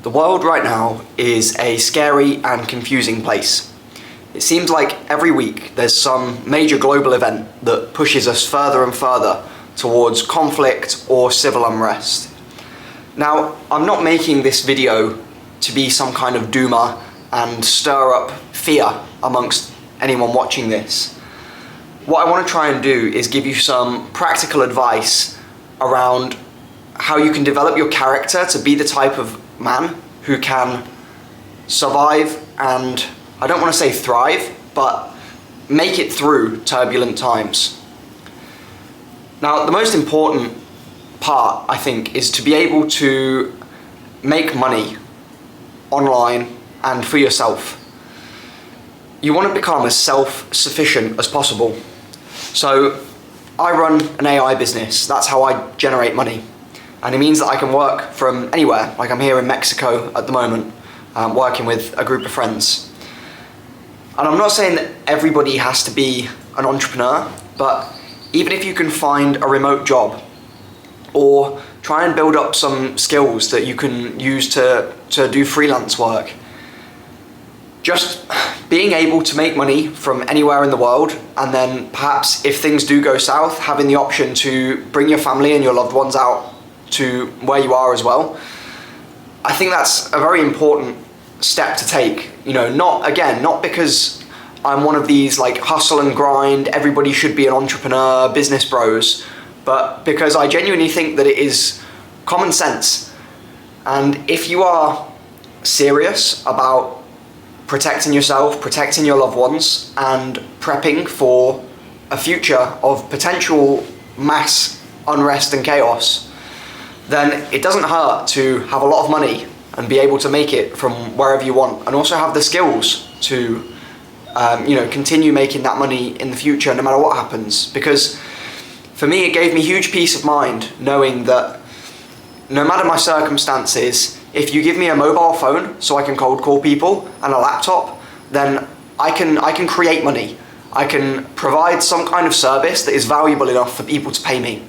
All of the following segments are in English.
The world right now is a scary and confusing place. It seems like every week there's some major global event that pushes us further and further towards conflict or civil unrest. Now, I'm not making this video to be some kind of doomer and stir up fear amongst anyone watching this. What I want to try and do is give you some practical advice around how you can develop your character to be the type of man who can survive and, I don't want to say thrive, but make it through turbulent times. Now, the most important part, I think, is to be able to make money online and for yourself. You want to become as self-sufficient as possible. So I run an AI business. That's how I generate money. And it means that I can work from anywhere. Like I'm here in Mexico at the moment, working with a group of friends. And I'm not saying that everybody has to be an entrepreneur, but even if you can find a remote job or try and build up some skills that you can use to do freelance work, just being able to make money from anywhere in the world, and then perhaps if things do go south, having the option to bring your family and your loved ones out to where you are as well. I think that's a very important step to take. You know, not because I'm one of these like hustle and grind, everybody should be an entrepreneur, business bros, but because I genuinely think that it is common sense. And if you are serious about protecting yourself, protecting your loved ones, and prepping for a future of potential mass unrest and chaos, then it doesn't hurt to have a lot of money and be able to make it from wherever you want, and also have the skills to continue making that money in the future no matter what happens. Because for me, it gave me huge peace of mind knowing that no matter my circumstances, if you give me a mobile phone so I can cold call people and a laptop, then I can create money. I can provide some kind of service that is valuable enough for people to pay me.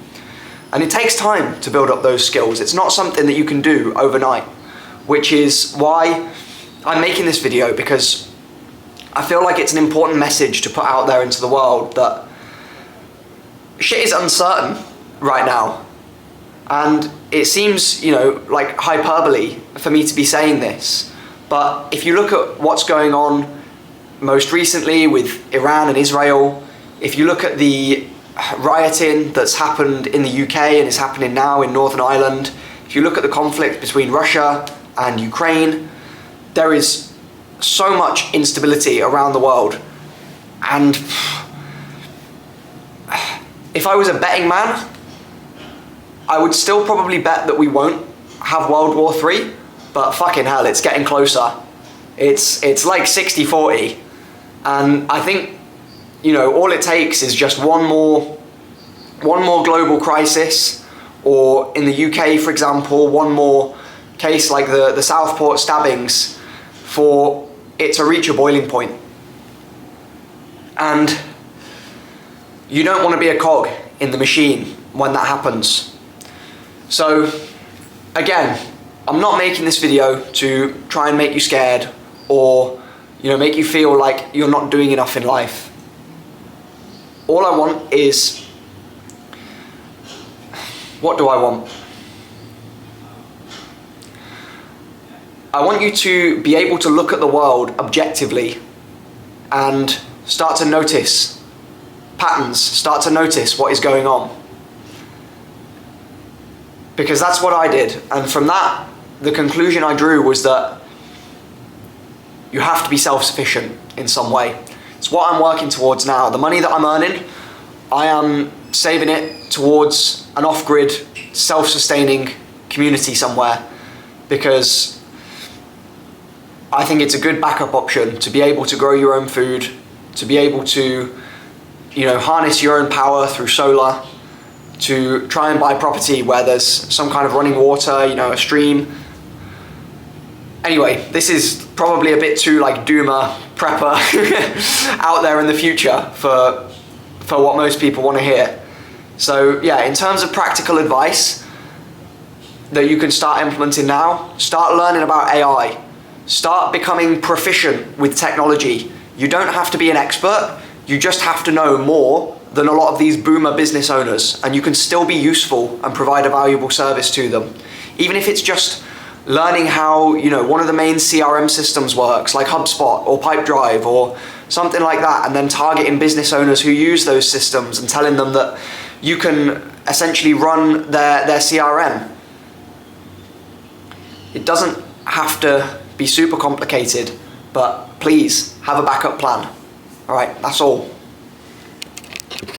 And it takes time to build up those skills. It's not something that you can do overnight, which is why I'm making this video, because I feel like it's an important message to put out there into the world that shit is uncertain right now. And it seems, like hyperbole for me to be saying this. But if you look at what's going on most recently with Iran and Israel, if you look at the rioting that's happened in the UK and is happening now in Northern Ireland, if you look at the conflict between Russia and Ukraine, there is so much instability around the world. And if I was a betting man, I would still probably bet that we won't have World War III, but fucking hell, it's getting closer. It's like 60-40. And I think, all it takes is just one more global crisis, or in the UK, for example, one more case like the Southport stabbings, for it to reach a boiling point. And you don't want to be a cog in the machine when that happens. So again, I'm not making this video to try and make you scared or make you feel like you're not doing enough in life. All I want is, what do I want? I want you to be able to look at the world objectively and start to notice patterns, start to notice what is going on. Because that's what I did. And from that, the conclusion I drew was that you have to be self-sufficient in some way. It's what I'm working towards now. The money that I'm earning, I am saving it towards an off-grid, self-sustaining community somewhere, because I think it's a good backup option to be able to grow your own food, to be able to, harness your own power through solar, to try and buy property where there's some kind of running water, a stream. Anyway, this is probably a bit too like doomer, prepper out there in the future for what most people want to hear. So yeah, in terms of practical advice, that you can start implementing now. Start learning about AI. Start becoming proficient with technology. You don't have to be an expert, you just have to know more than a lot of these boomer business owners, and you can still be useful and provide a valuable service to them. Even if it's just learning how, one of the main CRM systems works, like HubSpot or Pipedrive or something like that, and then targeting business owners who use those systems and telling them that you can essentially run their CRM. It doesn't have to be super complicated, but please have a backup plan. All right, that's all.